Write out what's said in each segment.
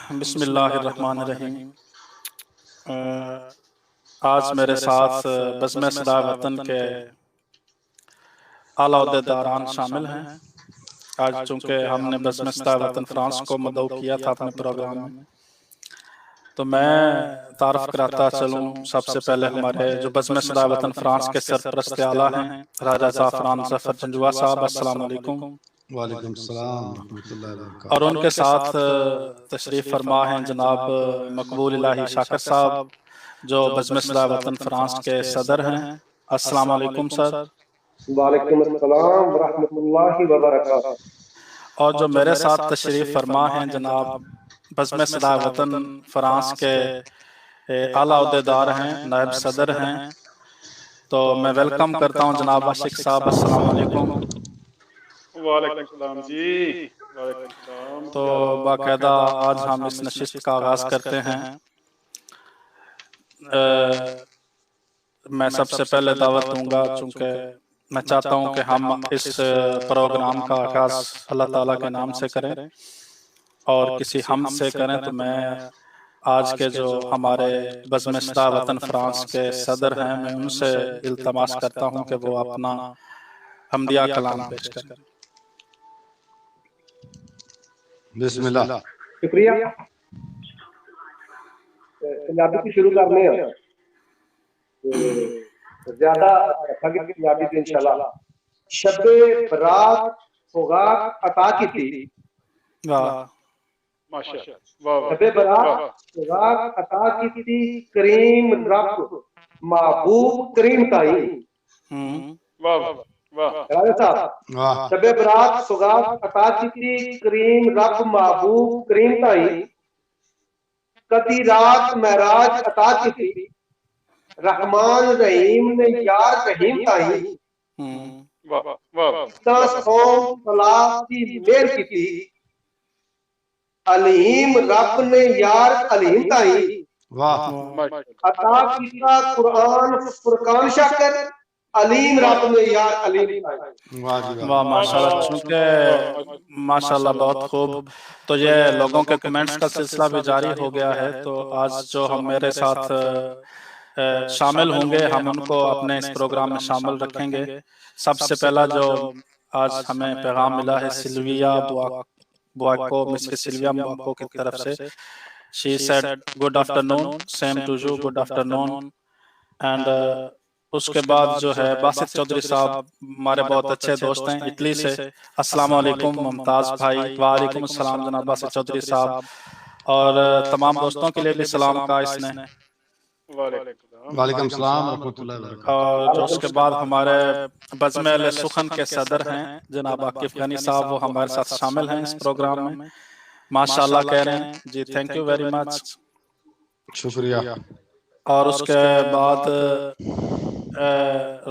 بسم اللہ الرحمن الرحیم۔ آج میرے ساتھ بزم اصلاح وطن کے اعلیٰ عہدیداران شامل ہیں۔ آج چونکہ ہم نے بزم اصلاح وطن فرانس کو مدعو کیا تھا اپنے پروگرام میں، تو میں تعارف کراتا چلوں۔ سب سے پہلے ہمارے جو بزم اصلاح وطن فرانس کے سرپرست اعلیٰ ہیں راجہ زعفران ظفر جنجوعہ صاحب، السلام علیکم۔ وعلیکم السلام ورحمۃ اللہ وبرکاتہ۔ اور ان کے ساتھ تشریف فرما ہیں جناب مقبول الہی شاکر صاحب، جو بزم اصلاح وطن فرانس کے صدر ہیں، السلام علیکم سر۔ وعلیکم السلام ورحمۃ اللہ وبرکاتہ۔ اور جو میرے ساتھ تشریف فرما ہیں جناب بزم اصلاح وطن فرانس کے اعلیٰ عہدیدار ہیں، نائب صدر ہیں، تو میں ویلکم کرتا ہوں جناب عاشق صاحب، السلام علیکم۔ وعلیکم السلام جی، وعلیکم السلام۔ تو باقاعدہ آج ہم اس نشست کا آغاز کرتے ہیں۔ میں سب سے پہلے دعوت دوں گا، چونکہ میں چاہتا ہوں کہ ہم اس پروگرام کا آغاز اللہ تعالیٰ کے نام سے کریں اور کسی حمد سے کریں، تو میں آج کے جو ہمارے بزم اصلاح وطن فرانس کے صدر ہیں، میں ان سے التماس کرتا ہوں کہ وہ اپنا حمدیہ کلام پیش کریں۔ بسم اللہ۔ شکریہ۔ پنجابی سے شروع کرنے ہیں، زیادہ رکھا گیا پنجابی سے انشاءاللہ۔ شب برات سوغات عطا کی تھی، شب برات سوغات عطا کی تھی، کریم رب محبوب کریم تائی۔ شب برات سوغات عطا کی تھی، کریم رب محبوب کریم تائی، کدی رات معراج عطا کی تھی، رحمان رحیم نے یار رحیم تائی، دس قوم صلاح کی مہر کی تھی، علیم رب نے یار علیم تائی، عطا کیتا قرآن فرقان شاکر، علیم رب نے یار علیم تائی۔ واہ ماشاءاللہ، چونکہ ماشاءاللہ بہت خوب۔ تو یہ لوگوں کے کمنٹس کا سلسلہ بھی جاری ہو گیا ہے، تو آج جو ہم میرے ساتھ شامل ہوں گے، ہم ان کو اپنے اس پروگرام میں شامل رکھیں گے۔ سب سے پہلا جو آج ہمیں پیغام ملا ہے سلویا بواکو، مسز سلویا بواکو کی طرف سے۔ She said good afternoon, same to you, good afternoon. And اس کے بعد جو ہے باسط چودھری صاحب ہمارے بہت اچھے دوست ہیں اٹلی سے، السلام علیکم ممتاز بھائی۔ وعلیکم السلام جناب باسط چودھری صاحب، اور تمام دوستوں کے لیے بھی سلام کہا اس نے۔ وعلیکم السلام ورحمۃ اللہ وبرکاتہ۔ اور جو اس کے بعد ہمارے بزم اہل سخن کے صدر ہیں جناب عاقف غنی صاحب، وہ ہمارے ساتھ شامل ہیں اس پروگرام میں، ماشاءاللہ کہہ رہے ہیں جی، تھینک یو ویری مچ، شکریہ۔ اور اس کے بعد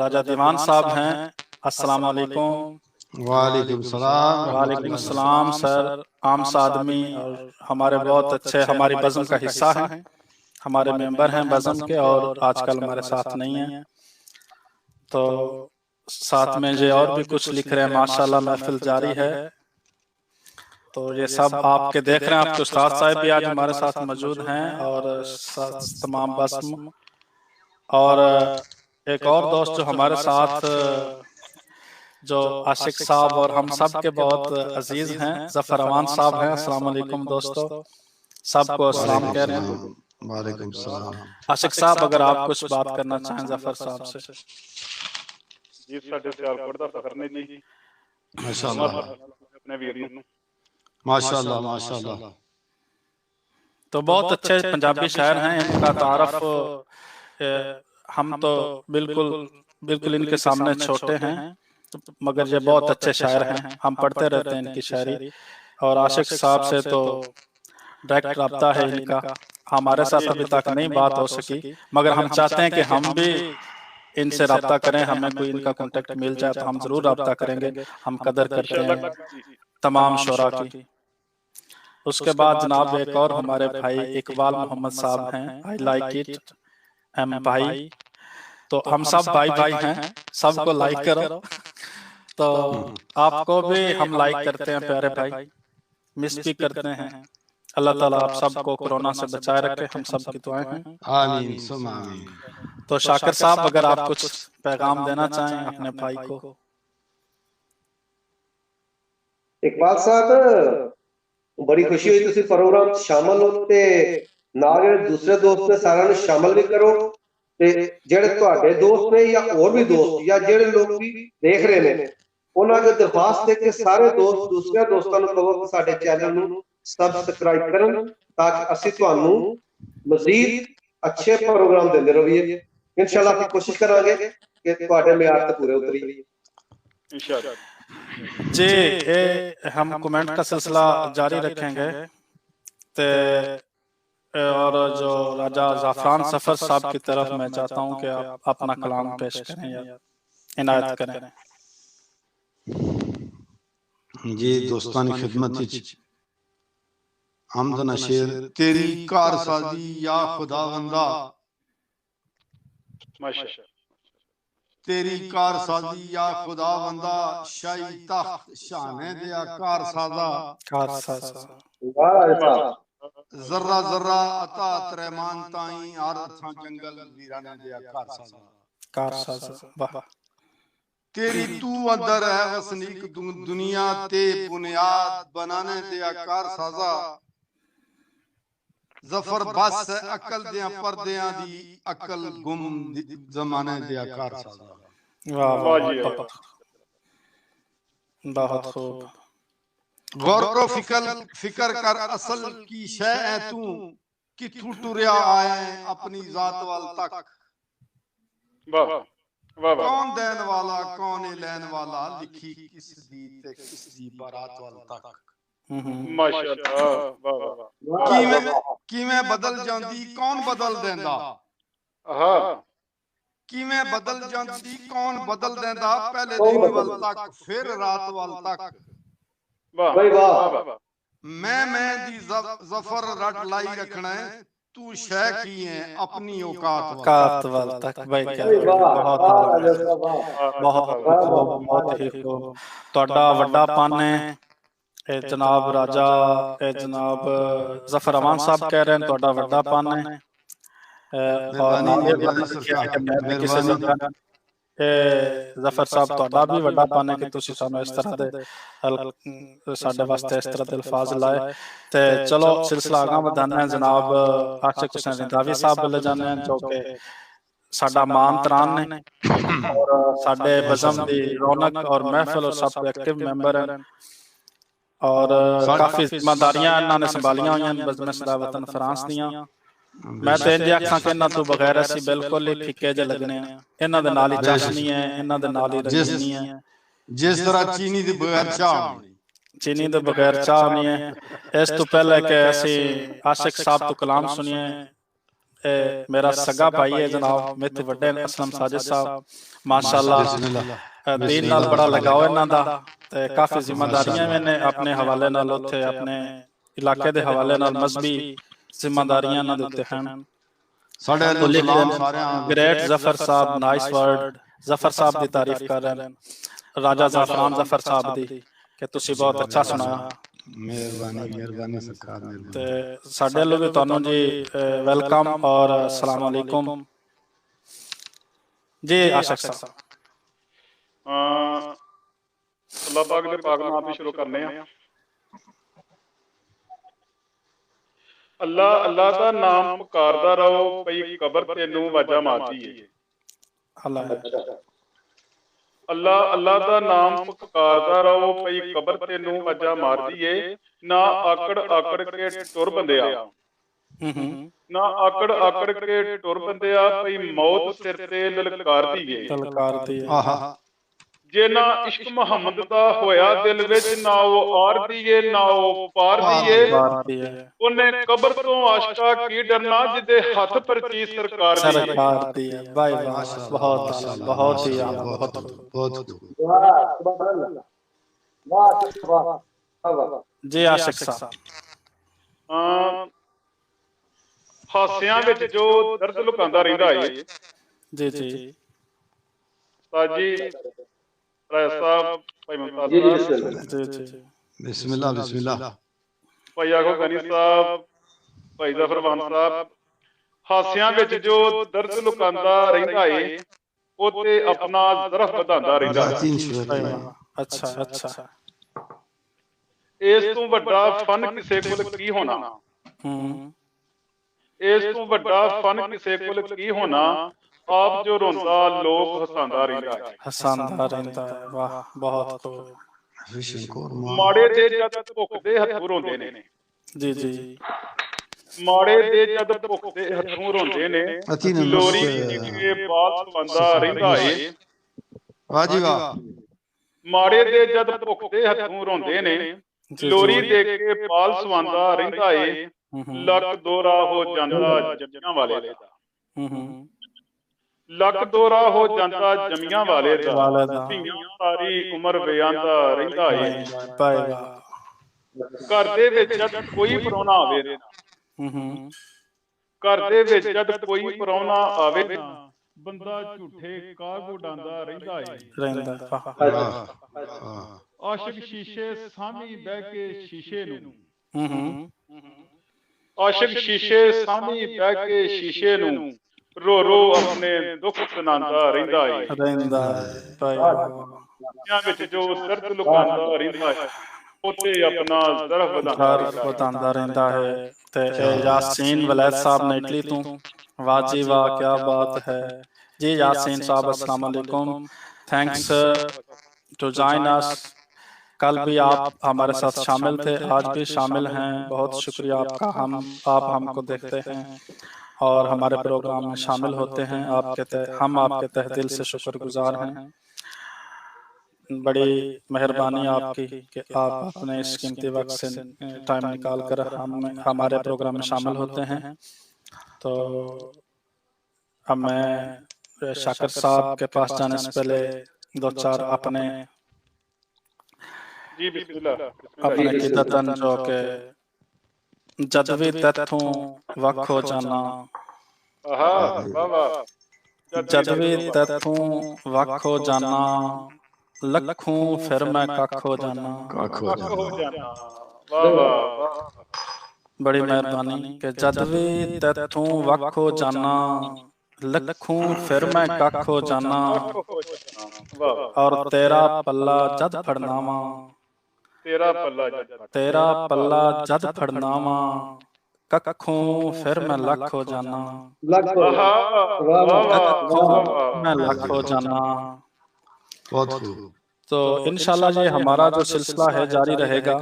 راجہ دیوان صاحب ہیں، السلام علیکم۔ وعلیکم السلام۔ وعلیکم السلام سر، عام آدمی اور ہمارے بہت اچھے ہماری بزم کا حصہ ہیں، ہمارے ممبر ہیں بزم کے، اور آج کل ہمارے ساتھ نہیں ہیں، تو ساتھ میں یہ اور بھی کچھ لکھ رہے ہیں، ماشاءاللہ محفل جاری ہے۔ تو یہ سب آپ کے دیکھ رہے ہیں، آپ کے استاد صاحب بھی آج ہمارے ساتھ موجود ہیں، اور تمام بزم، اور ایک اور دوست جو ہمارے ساتھ جو عاشق صاحب اور ہم سب کے بہت عزیز ہیں، ظفر امان صاحب ہیں، السلام علیکم دوستو، سب کو السلام کہہ رہے ہیں۔ وعلیکم السلام۔ عاشق صاحب اگر آپ کچھ بات کرنا چاہیں ظفر صاحب سے۔ جی ساڈے سیالکوٹ دا فخر نے جی، ماشاءاللہ اپنے ویر نوں ماشاءاللہ ماشاءاللہ۔ تو بہت اچھے پنجابی شاعر ہیں، ان کا تعارف ہم تو بالکل ان کے سامنے چھوٹے ہیں، مگر یہ بہت اچھے شاعر ہیں، ہم پڑھتے رہتے ہیں ان کی شاعری، اور عاشق صاحب سے تو ڈائریکٹ رابطہ ہے ان کا، ہمارے ساتھ ابھی تک نہیں بات ہو سکی، مگر ہم چاہتے ہیں کہ ہم بھی ان سے رابطہ کریں، ہمیں کوئی ان کا کانٹیکٹ مل جائے تو ہم ضرور رابطہ کریں گے، ہم قدر کرتے ہیں تمام شعراء کی۔ اس کے بعد جناب ایک اور ہمارے بھائی اقبال محمد صاحب ہیں، آئی لائک اٹ ایم بھائی، تو ہم سب بھائی ہیں، سب کو لائک کرو، تو آپ کو بھی ہم لائک کرتے ہیں پیارے بھائی، مس بھی کرتے ہیں، अल्लाह ताला आप सबको कोरोना से बचाए रखे, हम सब की दुआएं हैं। आमीन सुम आमीन। तो शाकिर साहब, अगर आप कुछ पैगाम देना चाहें अपने भाई को। इकबाल साहब, बड़ी खुशी हुई तुसी प्रोग्राम शामिल हो ते नाल ਜਿਹੜੇ ਦੂਸਰੇ ਦੋਸਤ ਨੇ ਸਾਰਿਆਂ ਨੂੰ ਸ਼ਾਮਲ ਵੀ ਕਰੋ ਤੇ ਜਿਹੜੇ ਤੁਹਾਡੇ ਦੋਸਤ ਨੇ ਜਾਂ ਹੋਰ ਵੀ ਦੋਸਤ ਜਾਂ ਜਿਹੜੇ ਲੋਕ ਵੀ ਦੇਖ ਰਹੇ ਨੇ ਉਹਨਾਂ ਨੂੰ ਦਰਖਾਸਤ ਦੇ ਕੇ ਸਾਰੇ ਦੋਸਤ ਦੂਸਰੇ ਦੋਸਤਾਂ ਨੂੰ ਕਹੋ ਕਿ ਸਾਡੇ ਚੈਨਲ ਨੂੰ ਸਬਸਕ੍ਰਾਈਬ ਕਰਨ ਤਾਂ ਕਿ ਅਸੀਂ ਤੁਹਾਨੂੰ ਮਜ਼ੀਦ ਅੱਛੇ ਪ੍ਰੋਗਰਾਮ ਦਿੰਦੇ ਰਹੀਏ। ਇਨਸ਼ਾਅੱਲਾ ਅਸੀਂ ਕੋਸ਼ਿਸ਼ ਕਰਾਂਗੇ ਕਿ ਤੁਹਾਡੇ ਮਿਆਰ ਤੇ ਪੂਰੇ ਉਤਰੀਏ इंशाअल्लाह। जी, हम कमेंट का सिलसिला जारी रखेंगे। ते और जो राजा ज़ाफ़रान सफर साहब की तरफ मैं चाहता हूं कि आप अपना कलाम पेश करें या इनायत करें। जी दोस्तानी खिदमत विच हमद नशीर तेरी कारसाजी या खुदावंदा, माशाअल्लाह। तेरी कारसाजी या खुदावंदा, शाही तख्त शाने दिया कारसाजा, जर्रा जर्रा अता रहमान ताई हर अथा जंगल वीराने दिया कारसाजा। वाह। तेरी तू अंदर है वसनीक दुनिया ते बुनियाद बनाने दिया कारसाजा, जफर बस अकल दिया पर्दियां दी अकल गुम जमाने दिया कारसाजा। वाह वाह वाह, जी वाह। बहुत खूब। गौर को फिकर कर असल की शै है तू, किथू टुरिया आए अपनी जात वाल तक, वाह वाह वाह। कौन देन वाला कौन लेन वाला, लिखी किस दी ते किस दी बारात वाल तक। माशाअल्लाह, वाह वाह। किवें बदल जांदी कौन बदल देंदा, हाँ किवें बदल जांदी कौन बदल देंदा, पहले दिन वाल तक फिर रात वाल तक। वाह वाह वाह। मैं दी जफर रट लाई रखना है, तू शै की है अपनी औकात वाल तक। भाई क्या बहुत ही खूब। ਤੁਹਾਡਾ ਵੱਡਾ ਪਨ ਹੈ जनाब राजा, जनाब जफर अमान साहब कह रहे हैं ਤੁਹਾਡਾ ਵੱਡਾ ਪਨ ਹੈ। जफर साहब, ਤੁਹਾਡਾ भी ਵੱਡਾ ਪਨ है कि ਤੁਸੀਂ ਸਾਨੂੰ ਇਸ ਤਰ੍ਹਾਂ ਦੇ ਸਾਡੇ ਵਾਸਤੇ ਇਸ ਤਰ੍ਹਾਂ ਦੇ ਅਲਫਾਜ਼ ਲਾਏ। ਤੇ ਚਲੋ ਸਿਲਸਿਲਾ ਆਗਾ ਵਧਾਉਂਦੇ हैं। जनाब आशिक हुसैन रिंधावी साहब ले जाने हैं जो कि साडा मान तरान ने और साडे बज़म दी रौनक और महफिल और सब एक्टिव मैंबर हैं और काफी जिम्मेदारियां इन्होंने संभालियां हुई हैं बज़म सदा वतन फ्रांस दियां। मैं तो इंज आखां कि इन्हां तो बगैर असीं बिल्कुल ही फिक्के जे लगने हैं। इन्हां दे नाल ही चाशनी है, इन्हां दे नाल ही रजनी है। जिस तरह चीनी दे बगैर चाह, चीनी दे बगैर चाह नहीं है। इस तो पहले कि असीं आशिक साहब तो कलाम सुनिए, मेरा सगा भाई है जनाब मेरे तो वड्डे असलम साजिद साहब, माशाअल्लाह दीन नाल बड़ा लगाव इन्हां दा ते काफी जिम्मेदारियां भी ने अपने हवाले नाल, उत्थे अपने इलाके दे हवाले नाल मजहबी जिम्मेदारियां इन्हां दे उत्ते हैं। साडे सलाम सारेयां ग्रेट जफर साहब, नाइस वर्ड। जफर साहब दी तारीफ कर रहे हैं राजा ज़ाफ़रान जफर साहब दी कि तुसी बहुत अच्छा सुनाया। मेहरबानी सरकार मेहरबानी। ते साडे लोग भी तुहानू जी वेलकम और अस्सलाम वालेकुम जी। आशिक साहब, अल्लाह पाक दे पाक नाम भी शुरू करने हैं। अल्लाह अल्लाह दा नाम पुकारदा रहो, पई कबर तेनू वाजा मारदी है। अल्लाह अल्लाह दा नाम पुकारदा रहो, पई कबर तेनू वाजा मारदी है। ना आकड़ आकड़ के टुर बंदिया, ना आकड़ आकड़ के टुर बंदिया, पई मौत सिर ते ललकारदी है। जे ना इश्क मुहम्मद दा होया दिल विच, ना वो आर दिए ना वो पार दिए। उन्हें कबर तो आशका की डरना, जिदे हाथ पर चीज सरकार दी है। भाई बहुत बहुत ही बहुत जी। आशिक साहब, हासियां विच जो दर्द लुकांदा रहिंदा है जी जी साजी राय साहब, भाई मुमताज साहब। बिस्मिल्लाह बिस्मिल्लाह। ਭਾਈ ਆਖੋ ਗਨੀ ਸਾਹਿਬ, ਭਾਈ ਜ਼ਫਰਵਾਨ ਸਾਹਿਬ, ਹਾਸਿਆਂ ਵਿੱਚ ਜੋ ਦਰਦ ਲੁਕਾਉਂਦਾ ਰਹਿੰਦਾ ਏ ਉਹ ਤੇ ਆਪਣਾ ਜ਼ਰਫ ਵਧਾਉਂਦਾ ਰਹਿੰਦਾ ਹੈ। ਅੱਛਾ ਅੱਛਾ। ਇਸ ਤੋਂ ਵੱਡਾ ਫਨ ਕਿਸੇ ਕੋਲ ਕੀ ਹੋਣਾ, ਇਸ ਤੋਂ ਵੱਡਾ ਫਨ ਕਿਸੇ ਕੋਲ ਕੀ ਹੋਣਾ, ਆਪ ਜੋ ਰੋਂਦਾ ਲੋਕ ਹਸਾਉਂਦਾ ਰਹਿੰਦਾ ਹੈ। ਹਸਾਂਦਾ ਰਹਿੰਦਾ ਹੈ, ਵਾਹ ਬਹੁਤ ਖੂਬ। ਮਾੜੇ ਦੇ ਜਦ ਭੁੱਖਦੇ ਹੱਥੋਂ ਰੋਂਦੇ ਨੇ, ਜੀ ਜੀ, ਮਾੜੇ ਦੇ ਜਦ ਭੁੱਖਦੇ ਹੱਥੋਂ ਰੋਂਦੇ ਨੇ, ਲੋਰੀ ਕੇ ਬਾਲ ਸਵਾਂਦਾ ਰਹਿੰਦਾ ਏ। ਵਾਹ ਜੀ ਵਾਹ। ਮਾੜੇ ਦੇ ਜਦ ਭੁੱਖਦੇ ਹੱਥੋਂ ਰੋਂਦੇ ਨੇ, ਲੋਰੀ ਦੇ ਕੇ ਬਾਲ ਸਵਾਂਦਾ ਰਹਿੰਦਾ ਏ। ਲੱਕ ਦੋਰਾ ਹੋ ਜਾਂਦਾ ਜਮੀਆਂ ਵਾਲੇ ਦਾ, ਲੱਕ ਦੋਰਾ ਹੋ ਜਾਂਦਾ ਜਮੀਆਂ ਵਾਲੇ ਦਾ, ਧੀਆਂ ਸਾਰੀ ਉਮਰ ਵਿਆਹੁੰਦਾ ਰਹਿੰਦਾ ਏ। ਘਰ ਦੇ ਵਿੱਚ ਜਦ ਕੋਈ ਪ੍ਰਾਹੁਣਾ ਆਵੇ ਨਾ, ਘਰ ਦੇ ਵਿੱਚ ਜਦ ਕੋਈ ਪ੍ਰਾਹੁਣਾ ਆਵੇ ਨਾ, ਬੰਦਾ ਝੂਠੇ ਕਾਗ ਉਡਾਉਂਦਾ ਰਹਿੰਦਾ ਏ। ਆਸ਼ਿਕ ਸ਼ੀਸ਼ੇ ਸਾਹਮਣੇ ਬਹਿ ਕੇ ਸ਼ੀਸ਼ੇ ਨੂੰ, ਆਸ਼ਿਕ ਸ਼ੀਸ਼ੇ ਸਾਹਮਣੇ ਬਹਿ ਕੇ ਸ਼ੀਸ਼ੇ ਨੂੰ, ਰੋ ਰੋ ਆਪਣੇ ਦੁੱਖ ਸੁਣਾਉਂਦਾ ਰਹਿੰਦਾ ਏ। ਦੁਨੀਆਂ ਵਿੱਚ ਜੋ ਦਰਦ ਲੁਕਾਉਂਦਾ ਰਹਿੰਦਾ ਹੈ, ਉੱਥੇ ਆਪਣਾ ਜ਼ਰਫ ਵਧਾਉਂਦਾ ਰਹਿੰਦਾ ਹੈ। ਤੇ ਯਾਸੀਨ ਵਲੈਦ ਸਾਹਿਬ ਨੇ ਇਟਲੀ ਤੋਂ, ਵਾਹ ਜੀ ਵਾਹ क्या बात है जी। यासीन साहब अस्सलाम वालेकुम, थैंक्स टू जॉइन अस। कल भी आप हमारे साथ शामिल थे, आज भी शामिल हैं, बहुत शुक्रिया आपका। आप हमको देखते हैं और हमारे प्रोग्राम में शामिल होते हैं, हम आपके तहे दिल से शुक्रगुजार हैं। बड़ी मेहरबानी आपकी कि आप अपने इस कीमती वक्त से टाइम निकाल कर हमारे प्रोग्राम में शामिल होते हैं। तो अब मैं शाकिर साहब के पास जाने से पहले दो चार अपने किदतन जो के जदवी तत्थों वक हो जाना, जदवी तत्थों वक हो जाना, लखों फिर मैं कख हो जाना। बड़ी मेहरबानी कि जदवी तत्थों वक हो जाना, लखों फिर मैं कख हो जाना, और तेरा पल्ला जद फड़नावा, तेरा पल्ला जद फड़नावा, कखों फिर मैं लख हो जाना, कखों मैं लख हो जाना। तो इंशाल्लाह ये हमारा जो सिलसिला है जारी रहेगा।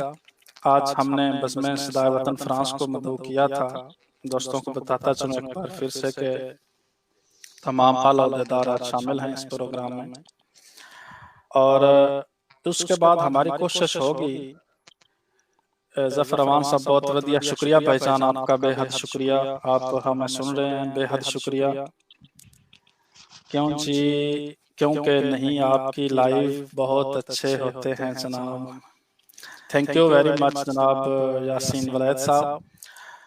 आज हमने बज़्म सदाए वतन फ्रांस को मदऊ किया था। दोस्तों को बताता चलूं एक बार फिर से कि तमाम आला ओहदेदार आज शामिल हैं इस प्रोग्राम में, और उसके बाद हमारी कोशिश होगी। ज़फ़रवान साहब बहुत वधिया, शुक्रिया पहचान आपका, बेहद शुक्रिया। आप हमें सुन रहे हैं, बेहद शुक्रिया। क्यों जी, क्योंकि नहीं आपकी लाइव बहुत अच्छे होते हैं जनाब। थैंक यू वेरी मच जनाब यासीन वलैद साहब।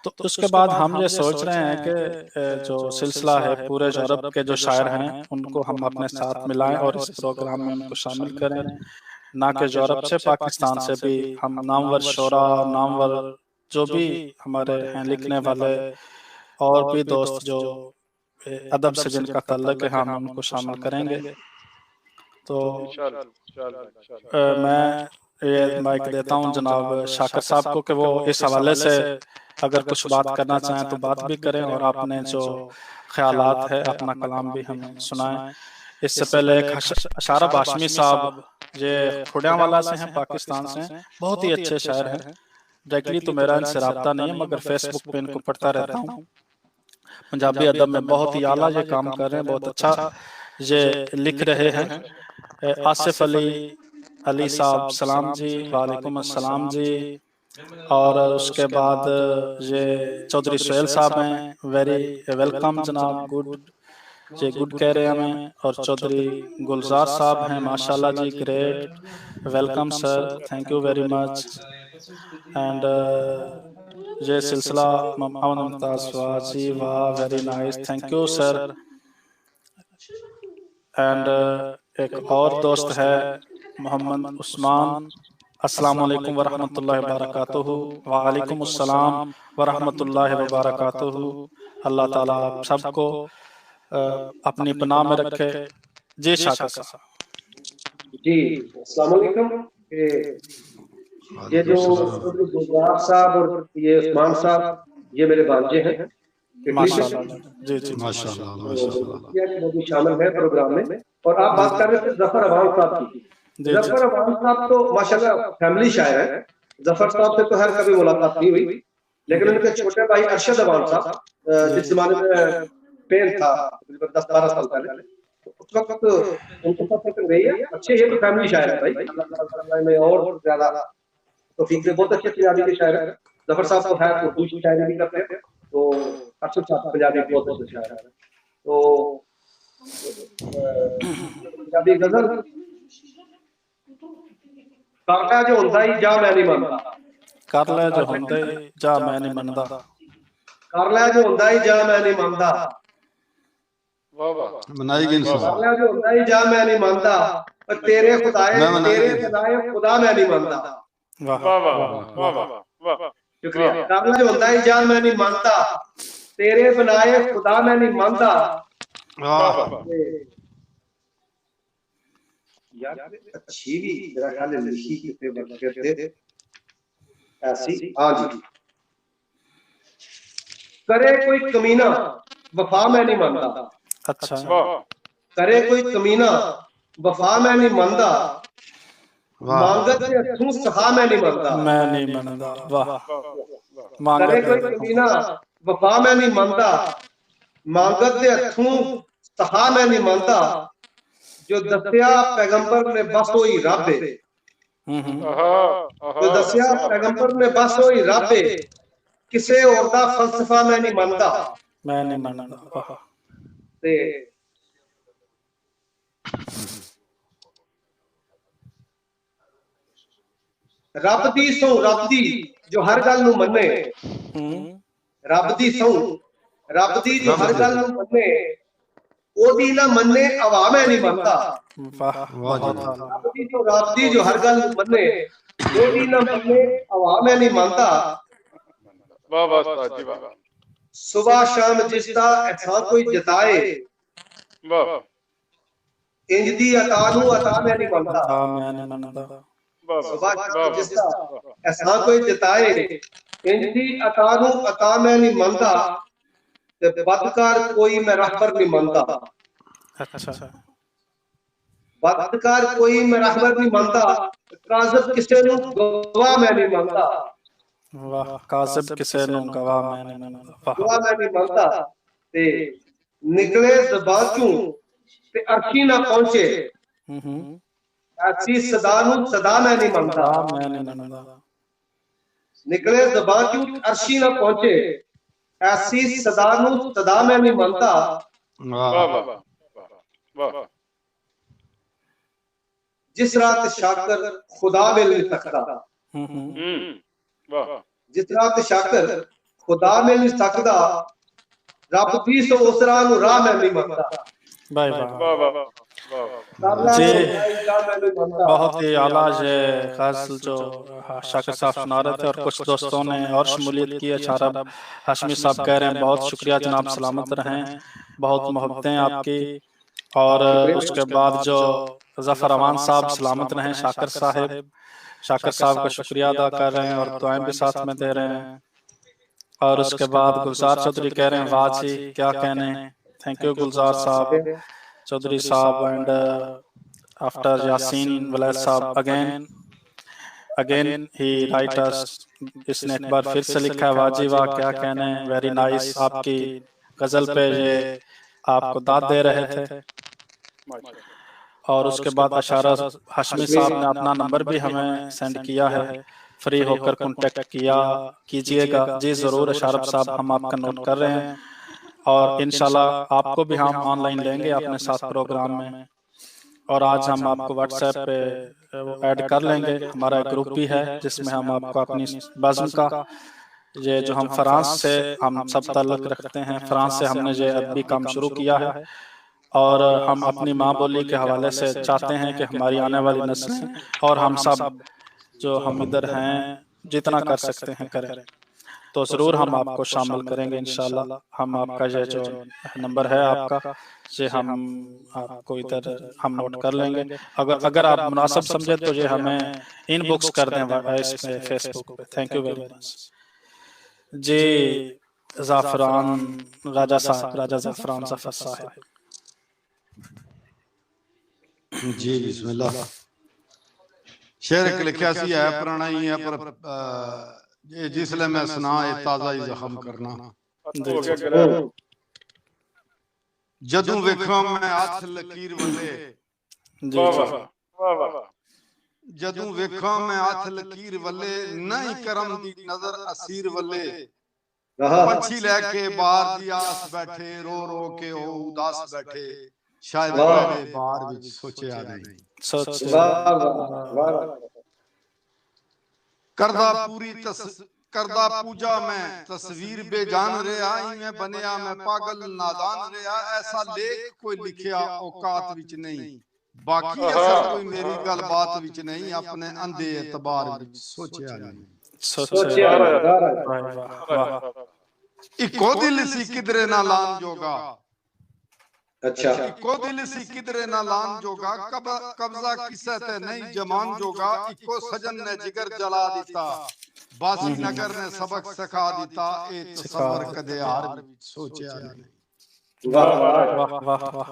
तो उसके बाद हम ये सोच रहे हैं कि जो सिलसिला है पूरे यूरोप के जो शायर हैं उनको हम अपने साथ मिलाएं और इस प्रोग्राम में उनको शामिल करें, ना कि यूरोप से, पाकिस्तान से भी हम नामवर शोरा, नामवर जो भी हमारे हैं लिखने वाले और भी दोस्त जो अदब से जिनका ताल्लुक है, हम उनको शामिल करेंगे। तो मैं ये माइक देता हूँ जनाब शाकिर साहब को कि वो इस हवाले से अगर कुछ बात करना चाहें तो बात भी करें, और आपने जो ख्यालात है अपना कलाम भी हमें सुनाएं। इससे पहले एक अशारफ हाशमी साहब, ये खुड़ियांवाला से हैं, पाकिस्तान से हैं, बहुत ही अच्छे शायर हैं। डायरेक्टली तो मेरा इनसे रब्ता नहीं है, मगर फेसबुक पे इनको पढ़ता रहता हूँ। पंजाबी अदब में बहुत ही आला ये काम कर रहे हैं, बहुत अच्छा ये लिख रहे हैं। आसिफ अली साहब सलाम जी, वालेकुम अस्सलाम जी। और उसके बाद ये चौधरी सुहेल साहब हैं, वेरी वेलकम जनाब, गुड जी, गुड कह रहे हैं हमें। और चौधरी गुलजार साहब हैं, माशाल्लाह जी, great, welcome sir, thank you very much. And ये सिलसिला मोहम्मद मुमताज फवाजी, वाह very nice, thank you sir. And एक और दोस्त है मोहम्मद उस्मान, अस्सलाम वालेकुम वरहमतुल्लाहि वबरकातुहू। वालेकुम अस्सलाम वरहमतुल्लाहि वबरकातुहू। अल्लाह ताला आप सबको अपनी पनाह में रखे। जी शाकर साहब। जी अस्सलाम वालेकुम। ये जो गुलजार साहब और ये उस्मान साहब, ये मेरे भांजे हैं। माशाल्लाह। जी जी माशाल्लाह वो भी शामिल है प्रोग्राम में। और आप बात कर रहे थे जफर अवान साहब की। जफर अवान साहब तो माशाल्लाह फैमिली शायर है। जफर साहब से तो हर कभी मुलाकात नहीं हुई, लेकिन उनके छोटे भाई अरशद अवान साहब, जिस जमाने में पेन था 10-12 साल पहले, उस वक्त उनके साथ रही है। अच्छे, ये तो फैमिली शायर है भाई, अल्लाह ताला में और ज्यादा तौफीक दे। बहुत अच्छे पंजाबी के शायर है। जफर साहब तो है उर्दू शायरी भी करते हैं, तो अरशद साहब पंजाबी बहुत अच्छे शायर है। तो पंजाबी गजल काका जो हुंदा ही जा मैं नहीं मनदा, कर ले जो हुंदे जा मैं नहीं मनदा, कर ले जो हुंदा ही जा मैं नहीं मनदा, वाह वाह बनाई गई कर ले जो हुंदा ही जा मैं नहीं मनदा, पर तेरे खुदाए तेरे खुदाए खुदा मैं नहीं मनदा। वाह वाह वाह वाह वाह वाह। शुक्रिया। कर ले जो हुंदा ही जा मैं नहीं मनदा, तेरे बनाए खुदा मैं नहीं मनदा। यार अच्छी भी मेरा ख्याल है लिखी कितने बरकत थे ऐसी। हाँ जी। करे कोई कमीना वफा मैं नहीं मानता, अच्छा करे कोई कमीना वफा मैं नहीं मानता, मांगत से अथू सहा मैं नहीं मानता। मैं नहीं मनदा। वाह करे कोई कमीना वफा मैं नहीं मानता, मांगत से अथू सहा मैं नहीं मानता, जो दसिया पैगंबर ने बस होई राबे, जो दसिया पैगंबर ने बस होई राबे, किसे और दा फलसफा मैं नहीं मानता। मैं नहीं मनदा। ते रब दी सौ रब दी जो हर गल नू मन्ने, रब दी सौ रब दी जो हर गल नू मन्ने, ओदी ना मन्ने हवा मैं नहीं मनता। रब दी तो रब दी जो हर गल नू मन्ने, ओदी ना मन्ने हवा मैं नहीं मनता। वाह वाह उस्ताद जी वाह। सुबह शाम जिसदा एहसान कोई जताए, वाह इंज दी अता नू अता मैं नहीं मनता। मैं नहीं मनदा। सुबह शाम जिसदा एहसान कोई जताए, इंज दी अता नू अता मैं नहीं मनता, ते बदकार कोई मैं रहबर नहीं मनता। अच्छा बदकार कोई मैं रहबर नहीं मनता, काज़ब किसे नू गवाह मैं नहीं मनता। वाह काज़ब किसे नू गवाह मैं नहीं मनदा। गवाह मैं नहीं मनता, ते निकले ज़बान चूं ते अरशी ना पहुंचे, ऐसी सदा नू सदा मैं नहीं मनता। मैं नहीं मनदा। निकले ज़बान चूं अरशी ना पहुंचे, ऐसी सदा नू सदा मैं नहीं मनता। वाह वाह वाह। जिस रात शाकर खुदा मिल नहीं सकता, वाह जिस रात शाकर खुदा मिल नहीं सकता, रब दी सो उस राह नू राह मैं नहीं मनता। भाई वाह वाह जी बहुत ही आला ये गज़ल जो शाकिर साहब सुना रहे थे और कुछ दोस्तों ने और शमूलियत की। अशारफ हाशमी साहब कह रहे हैं बहुत शुक्रिया जनाब, सलामत रहें, बहुत मोहब्बतें आपकी। और उसके बाद जो जफर अमान साहब सलामत रहें, शाकिर साहब का शुक्रिया अदा कर रहे हैं और दुआएं भी साथ में दे रहे हैं। और उसके बाद गुलजार चौधरी कह रहे हैं वाह जी क्या कहने, थैंक यू गुलजार साहब चौधरी साहब। एंड आफ्टर यासीन वलैद साहब अगेन ही राइट अस, इसने एक बार फिर से लिखा है वाह जी वाह क्या कहने, वेरी नाइस। आपकी गजल पे ये आपको दाद दे रहे थे। और उसके बाद अशारफ हाशमी साहब ने अपना नंबर भी हमें सेंड किया है, फ्री होकर कांटेक्ट कीजिएगा। जी ज़रूर अशारफ साहब, हम आपका नोट कर रहे हैं और इंशाल्लाह आपको भी हम ऑनलाइन लेंगे अपने साथ प्रोग्राम में। और आज हम आपको व्हाट्सएप पे ऐड कर लेंगे, हमारा ग्रुप भी है जिसमें हम आपको अपनी बज़्म का ये जो हम फ्रांस से हम सब ताल्लुक़ रखते हैं, फ्रांस से हमने ये अदबी काम शुरू किया है और हम अपनी माँ बोली के हवाले से चाहते हैं कि हमारी आने वाली नस्लें और हम सब जो हम इधर हैं जितना कर सकते हैं करें, तो ज़रूर हम आपको शामिल करेंगे इंशाल्लाह। हम आपका ये जो नंबर है आपका, ये हम आपको इधर हम नोट कर लेंगे। अगर आप मुनासिब समझे तो ये हमें इनबॉक्स कर दें इस पे फेसबुक पे। थैंक यू वेरी मच जी। ज़ाफ़रान राजा साहब, राजा ज़ाफ़रान ज़फ़र साहब जी बिस्मिल्लाह। शेर एक लिखा सी है, पुराना ही है, पर जिसले मैं सुना ये ताज़ा ही जख्म करना। हो ਗਿਆ ਗਲਾ जदों वेखां मैं हथ लकीर वाले, जी ਵਾਹ जी ਵਾਹ ਵਾਹ ਵਾਹ जदों वेखां मैं हथ लकीर वाले, नहीं करम दी नजर असीर वाले, पंछी लेके बाहर दी आस बैठे, रो रो के ओ उदास बैठे, शायद मेरे बाहर विच सोचिया नहीं। सच करदा पूरी करदा पूजा मैं तस्वीर बेजान रहा, मैं बनया मैं पागल नादान रहा, ऐसा लेख कोई लिखिया औकात विच नहीं, बाकी असर कोई मेरी गलबात विच नहीं, अपने अंधे एतबार विच सोचिया नहीं। इको दिल सी किधरे ना लान जोगा, अच्छा इको दिल सी किधरे ना लान जोगा, कब्जा किसे ते नहीं जमान जोगा, इको सजन ने जिगर जला दिता, बासी नगर ने सबक सिखा दिता, ए तसव्वुर कदे हार विच सोचिया नहीं। वाह वाह वाह वाह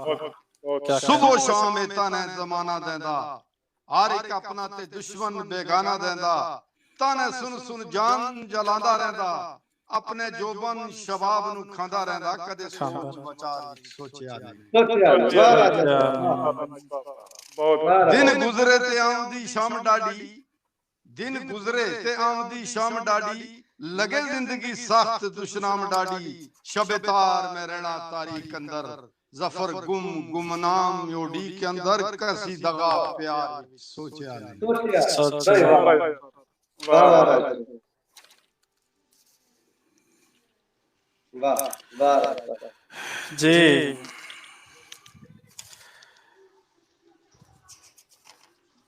क्या सुबह शाम एता ने जमाना देंदा, हर एक अपना ते दुश्मन बेगाना देंदा, ताने सुन सुन जान जलांदा रहंदा, अपने जोबन शबाब नु खांदा रहंदा, कदे सोच विचार विच सोचिया नहीं। ਬਹੁਤ दिन गुजरे ते आमदी शाम डाडी, दिन गुजरे ते आमदी शाम डाडी, लगे जिंदगी सख्त दुश्मनाम डाडी, शबेतार में रहना तारीख अंदर, जफर गुम गुमनाम योडी के अंदर, कैसी दगा प्यार विच सोचिया नहीं। जी।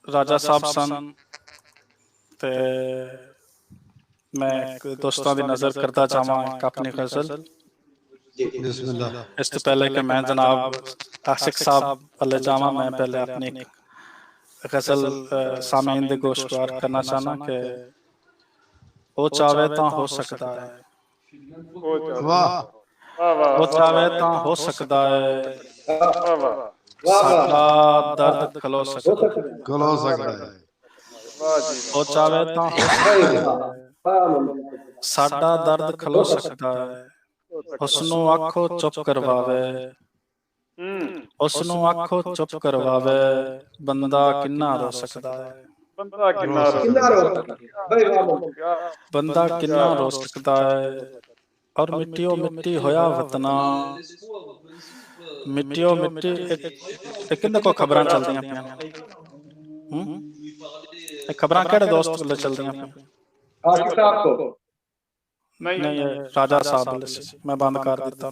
राजा साहब सन ते मैं दोस्तों की नज़र करता चाहवा एक अपनी गज़ल। बिस्मिल्लाह। इस तो पहले कि मैं जनाब आशिक साहब वाले जावा, मैं पहले अपनी गज़ल सामीन दे गोश्तवार करना चाहना कि वो चाहे तो हो सकता है, वाह वो चाहे तो हो सकता है, साडा दर्द खलो सकता है, गलो सकता है, वो चाहे तो हो सकता है, साडा दर्द खलो सकता है, उसनू आखो चुप करवावे, उसनू आखो चुप करवावे, बंदा किन्ना रो सकता है, ਬੰਦਾ ਕਿੰਨਾ बंदा किन्ना रो सकता है। और मिट्टियों मिट्टी होया वतना, मिट्टियों मिट्टी किन्ने को खबरां चलदियां पियां, खबरां केड़े दोस्त वाले चलदियां पियां? आशिक साहब को ਨਹੀਂ नहीं ये राजा साहब वाले से मैं बंद कर दिता।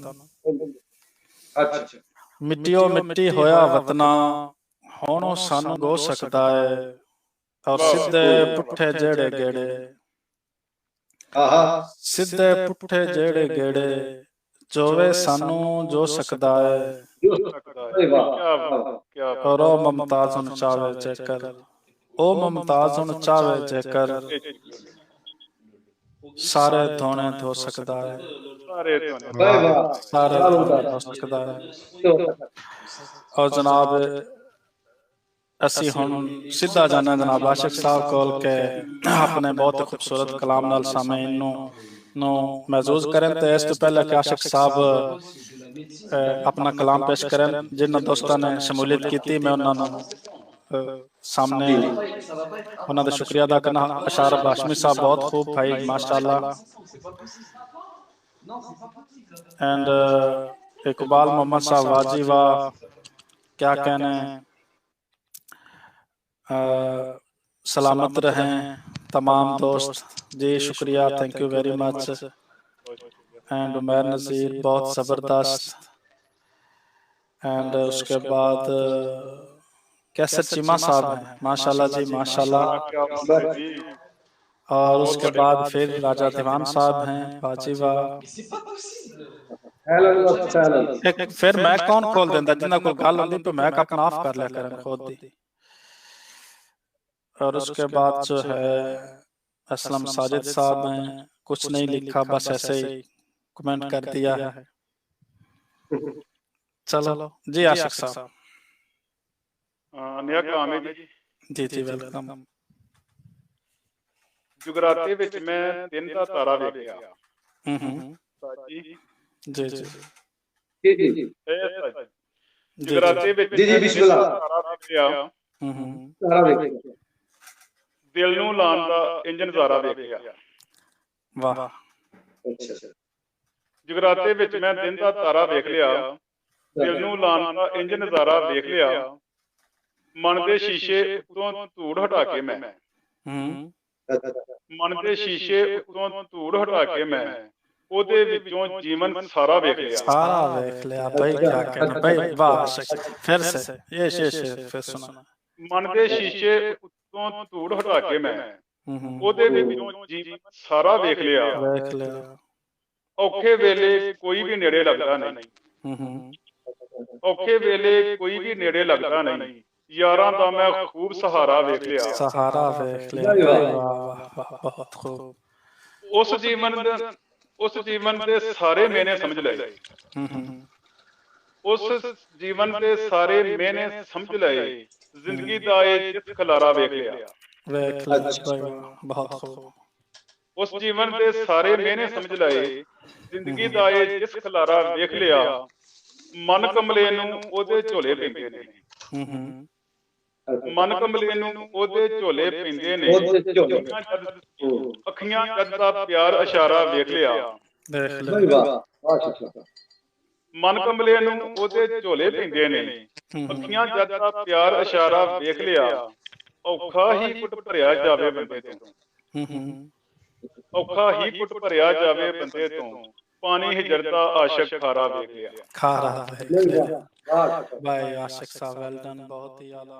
अच्छा मिट्टियों मिट्टी होया वतना, होणों सानू गो सकता है, और सीधे पुट्ठे जेड़े गेड़े, सीधे पुट्ठे जेड़े गेड़े, जोवे सानू जो सकदा है, और ओ मुमताज हुन चावे जेकर, ओ मुमताज हुन चावे जेकर, सारे धोने धो सकदा है, सारे धोने धो सकदा है। और जनाब असी हुण सीधा जाना जनाब आशिक साहब कोल के अपने बहुत खूबसूरत कलाम नाल सामीन नु महसूस करें। तो इस तो पहले कि आशिक साहब अपना कलाम पेश करें, जिन्होंने दोस्तों ने शमूलियत की, मैं उन्होंने सामने उन्होंने शुक्रिया अदा करना। अशारफ हाशमी साहब बहुत खूब भाई माशाल्लाह, एंड इकबाल मोहम्मद साहब वाजी वाह, क्या कहने, सलामत रहें तमाम दोस्त जी, शुक्रिया, thank you very much. And Umar Nazir बहुत ज़बरदस्त, एंड उसके बाद कैसर चीमा साहब हैं, माशाल्लाह जी माशाल्लाह। क्या बात है जी। और बहुत उसके बड़ी बाद बात फिर राजा दीवान साहब हैं, बाजी वाह। हेलन वसहलन। एक फिर मैं कौन खोल देंदा जिन्ना कोई गल होंदी तो मैं अपना ऑफ कर लिया करें खुद ही। और उसके बाद जो है असलम साजिद साहब हैं, कुछ नहीं लिखा, बस ऐसे ही कमेंट कर दिया है। चलो जी आशिक साहब। ਨया ਕਲਾਮ ਹੈ ਜੀ। जी जी वेलकम। ਜੁਗਰਾਤੇ ਵਿੱਚ ਮੈਂ ਦਿਨ ਦਾ ਤਾਰਾ ਵੇਖਿਆ। ਸਾਜੀ जी जी जी जी ਇਹ ਸਾਜੀ जी ਜੁਗਰਾਤੇ ਵਿੱਚ जी जी ਮੈਂ बिस्मिल्लाह। ਦਿਨ ਦਾ ਤਾਰਾ ਵੇਖਿਆ। तारा देखिए। ਦਿਲ ਨੂੰ ਲਾਉਣ ਦਾ ਇੰਜ ਨਜ਼ਾਰਾ ਵੇਖਿਆ। वाह। अच्छा ਜੁਗਰਾਤੇ ਵਿੱਚ ਮੈਂ ਦਿਨ ਦਾ ਤਾਰਾ ਵੇਖ ਲਿਆ। ਦਿਲ ਨੂੰ ਲਾਉਣ ਦਾ ਇੰਜ ਨਜ਼ਾਰਾ ਵੇਖ ਲਿਆ। ਮਨ ਦੇ ਸ਼ੀਸ਼ੇ ਉੱਤੋਂ ਧੂੜ ਹਟਾ ਕੇ ਮੈਂ ਮਨ ਦੇ ਸ਼ੀਸ਼ੇ ਉੱਤੋਂ ਧੂੜ ਹਟਾ ਕੇ ਮੈਂ ਉਹਦੇ ਵਿੱਚੋਂ ਜੀਵਨ ਸਾਰਾ ਵੇਖ ਲਿਆ। सारा देख लिया भाई, क्या कहना भाई, वाह आशिक। फिर से ये फिर सुना। ਮਨ ਦੇ ਸ਼ੀਸ਼ੇ ਉੱਤੋਂ ਧੂੜ ਹਟਾ ਕੇ ਮੈਂ ਉਹਦੇ ਵਿੱਚੋਂ ਜੀਵਨ ਸਾਰਾ ਵੇਖ ਲਿਆ। देख लिया। ਔਖੇ ਵੇਲੇ ਕੋਈ ਵੀ ਨੇੜੇ ਲੱਗਦਾ ਨਹੀਂ। ਔਖੇ ਵੇਲੇ ਕੋਈ ਵੀ ਨੇੜੇ ਲੱਗਦਾ ਨਹੀਂ। ਯਾਰਾਂ ਦਾ ਮੈਂ ਖੂਬ ਸਹਾਰਾ ਵੇਖ ਲਿਆ। सहारा देख लिया भाई, वाह वाह वाह, बहुत खूब। ਉਸ ਜੀਵਨ ਦੇ ਸਾਰੇ ਮੇਨੇ ਸਮਝ ਲਏ। ਉਸ ਜੀਵਨ ਦੇ ਸਾਰੇ ਮੇਨੇ ਸਮਝ ਲਏ। ਜ਼ਿੰਦਗੀ ਦਾ ਇਹ ਜਿਸ ਖਲਾਰਾ ਵੇਖ ਲਿਆ। देख लिया भाई, वाह बहुत खूब। ਉਸ ਜੀਵਨ ਦੇ ਸਾਰੇ ਮੇਨੇ ਸਮਝ ਲਏ। ਜ਼ਿੰਦਗੀ ਦਾ ਇਹ ਜਿਸ ਖਲਾਰਾ ਵੇਖ ਲਿਆ। ਮਨ ਕਮਲੇ ਨੂੰ ਉਹਦੇ ਝੋਲੇ ਪੈਂਦੇ ਨੇ। ਮਨ ਕਮਲੇ ਨੂੰ ਉਹਦੇ ਝੋਲੇ ਪੈਂਦੇ ਨੇ। ਅੱਖੀਆਂ ਜਦ ਦਾ ਪਿਆਰ ਇਸ਼ਾਰਾ ਵੇਖ ਲਿਆ। देख भाई लिया वाह माशाअल्लाह। ਮਨ ਕਮਲੇ ਨੂੰ ਉਹਦੇ ਝੋਲੇ ਪੈਂਦੇ ਨੇ। ਅੱਖੀਆਂ ਜਦ ਦਾ ਪਿਆਰ ਇਸ਼ਾਰਾ ਵੇਖ ਲਿਆ। ਔਖਾ ਹੀ ਕੁੱਟ ਭਰਿਆ ਜਾਵੇ ਬੰਦੇ ਤੋਂ। ਔਖਾ ਹੀ ਕੁੱਟ ਭਰਿਆ ਜਾਵੇ ਬੰਦੇ ਤੋਂ। ਪਾਣੀ ਹਿਜਰ ਦਾ ਆਸ਼ਕ ਖਾਰਾ ਵੇਖ ਲਿਆ। खारा देख नहीं लिया वाह वाह। भाई आशिक साहब, वेल डन, बहुत ही आला।